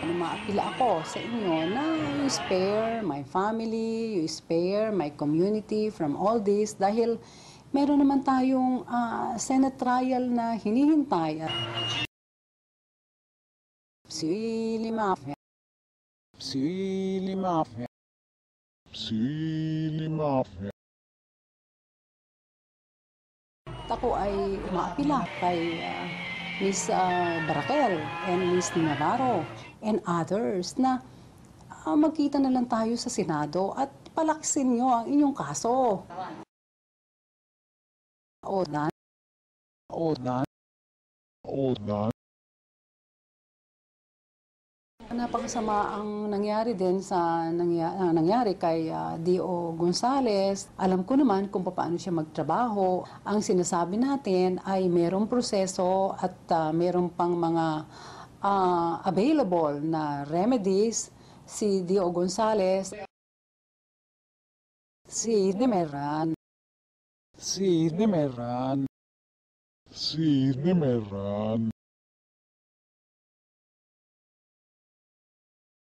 Maapila ako sa inyo na you spare my family, you spare my community from all this dahil meron naman tayong Senate trial na hinihintay. Sili Mafia. Sili Mafia. Sili Mafia. Ako ay umaapila kay Miss Barakel and Miss Navarro and others na magkita na lang tayo sa Senado at palaksin nyo ang inyong kaso. Odan. Odan. Odan. Napakasama ang nangyari din sa nangyari kay D.O. Gonzales. Alam ko naman kung paano siya magtrabaho. Ang sinasabi natin ay merong proseso at merong pang mga available na remedies. Si D.O. Gonzales, si Demeran, si Demeran, si Demeran,